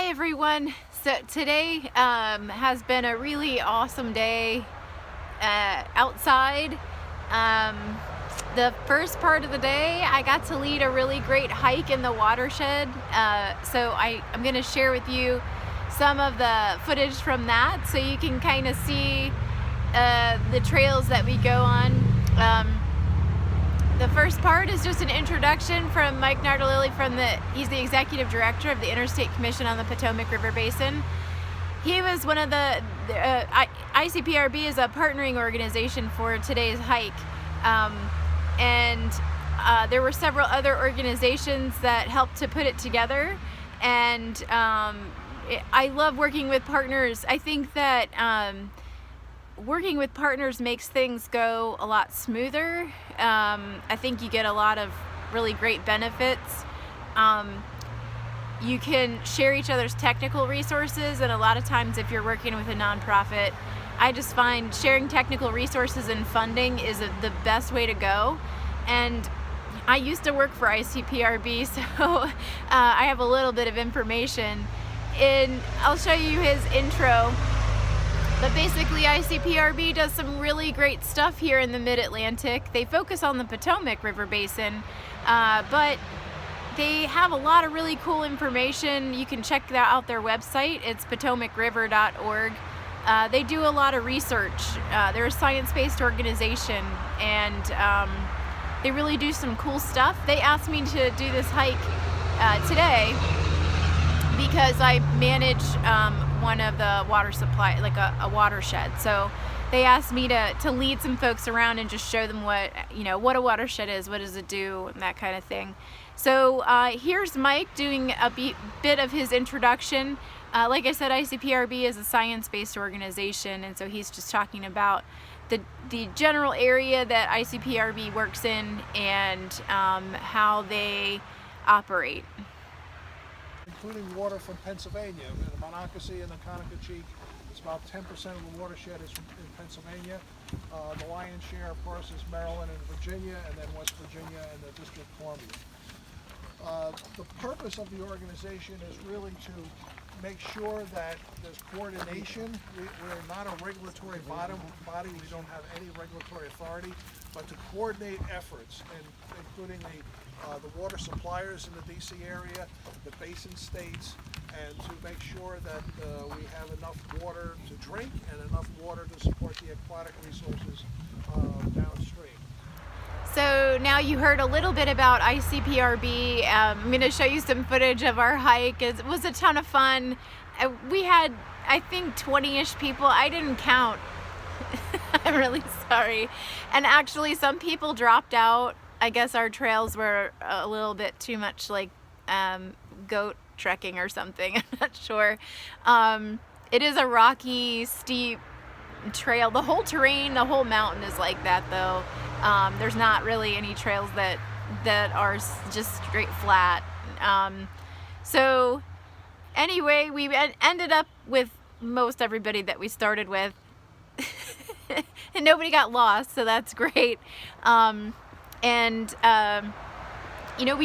everyone. So today has been a really awesome day outside. The first part of the day I got to lead a really great hike in the watershed, so I'm going to share with you some of the footage from that so you can kind of see the trails that we go on. The first part is just an introduction from Mike Nardolilli he's the executive director of the Interstate Commission on the Potomac River Basin. He was one of the ICPRB is a partnering organization for today's hike, and there were several other organizations that helped to put it together, and I love working with partners. I think that working with partners makes things go a lot smoother. I think you get a lot of really great benefits. You can share each other's technical resources, and a lot of times if you're working with a nonprofit, I just find sharing technical resources and funding is the best way to go. And I used to work for ICPRB, so I have a little bit of information. And I'll show you his intro. But basically, ICPRB does some really great stuff here in the Mid-Atlantic. They focus on the Potomac River Basin, but they have a lot of really cool information. You can check out their website. It's potomacriver.org. They do a lot of research. They're a science-based organization, and they really do some cool stuff. They asked me to do this hike today because I manage one of the water supply, like a watershed. So they asked me to lead some folks around and just show them what a watershed is, what does it do, and that kind of thing. So here's Mike doing a bit of his introduction. Like I said, ICPRB is a science-based organization, and so he's just talking about the general area that ICPRB works in and how they operate. Including water from Pennsylvania, the Monocacy and the Conococheague. It's about 10% of the watershed is in Pennsylvania. The lion's share, of course, is Maryland and Virginia, and then West Virginia and the District of Columbia. The purpose of the organization is really to make sure that there's coordination. We're not a regulatory body. We don't have any regulatory authority, but to coordinate efforts, and including the water suppliers in the DC area, the basin states, and to make sure that we have enough water to drink and enough water to support the aquatic resources downstream. So now you heard a little bit about ICPRB. I'm going to show you some footage of our hike. It was a ton of fun. We had, I think, 20-ish people. I didn't count. I'm really sorry. And actually, some people dropped out. I guess our trails were a little bit too much like goat trekking or something. I'm not sure. It is a rocky, steep trail. The whole terrain, the whole mountain is like that, though. There's not really any trails that are just straight flat. So anyway, we ended up with most everybody that we started with. And nobody got lost, so that's great. We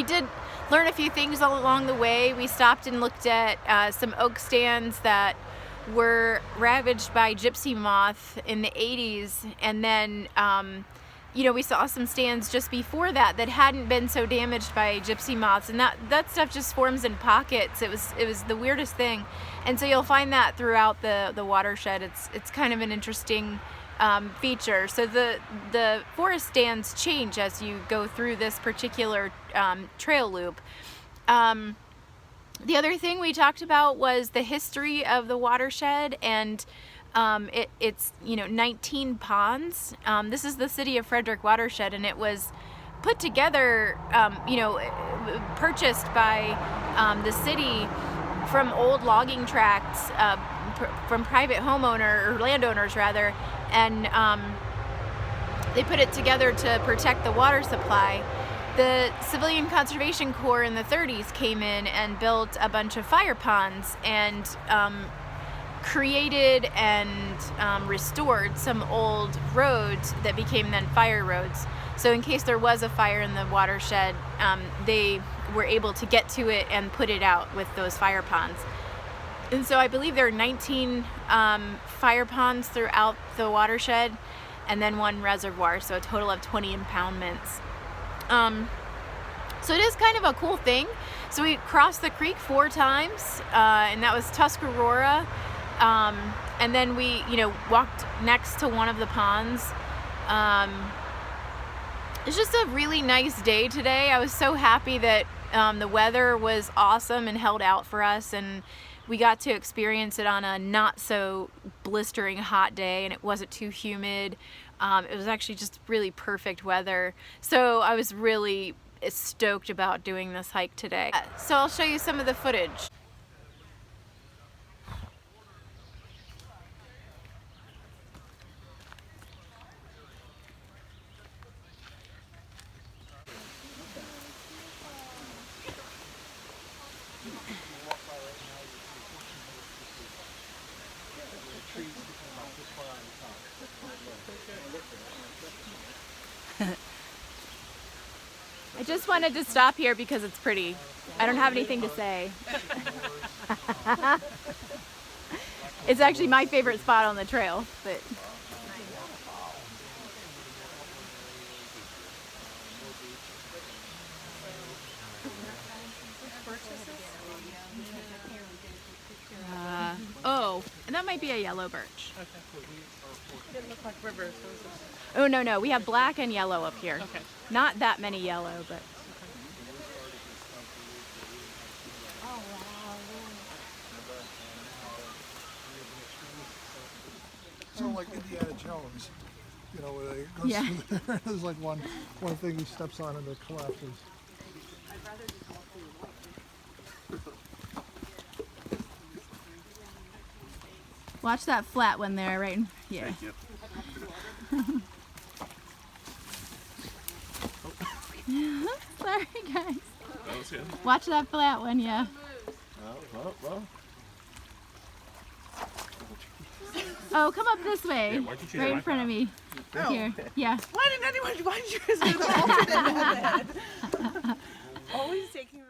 did learn a few things all along the way. We stopped and looked at some oak stands that were ravaged by gypsy moth in the 80s, and then we saw some stands just before that hadn't been so damaged by gypsy moths, and that stuff just forms in pockets. It was the weirdest thing, and so you'll find that throughout the watershed. It's kind of an interesting feature. So the forest stands change as you go through this particular trail loop. The other thing we talked about was the history of the watershed, and it's 19 ponds. This is the city of Frederick watershed, and it was put together, purchased by the city from old logging tracts, from private homeowner or landowners rather, and they put it together to protect the water supply. The Civilian Conservation Corps in the 30s came in and built a bunch of fire ponds and created and restored some old roads that became then fire roads. So in case there was a fire in the watershed, they were able to get to it and put it out with those fire ponds. And so I believe there are 19 fire ponds throughout the watershed, and then 1 reservoir, so a total of 20 impoundments. So it is kind of a cool thing. So we crossed the creek 4 times, and that was Tuscarora. And then we, walked next to one of the ponds. It's just a really nice day today. I was so happy that the weather was awesome and held out for us, and we got to experience it on a not so blistering hot day, and it wasn't too humid. It was actually just really perfect weather. So I was really stoked about doing this hike today. So I'll show you some of the footage. I just wanted to stop here because it's pretty. I don't have anything to say. It's actually my favorite spot on the trail, but oh, and that might be a yellow birch. It looked like rivers. Oh, no, we have black and yellow up here. Okay. Not that many yellow, but. Sort of like Indiana Jones, where they go Yeah. through there. There's like one thing he steps on and it collapses. Watch that flat one there, right? Yeah. Thank you. Sorry, guys. That was good. Watch that flat one, yeah. Well. Oh, come up this way. Yeah, why'd you choose Right in my front of me. Oh. Here. Yeah. Why did you guys do the alternate method? Always taking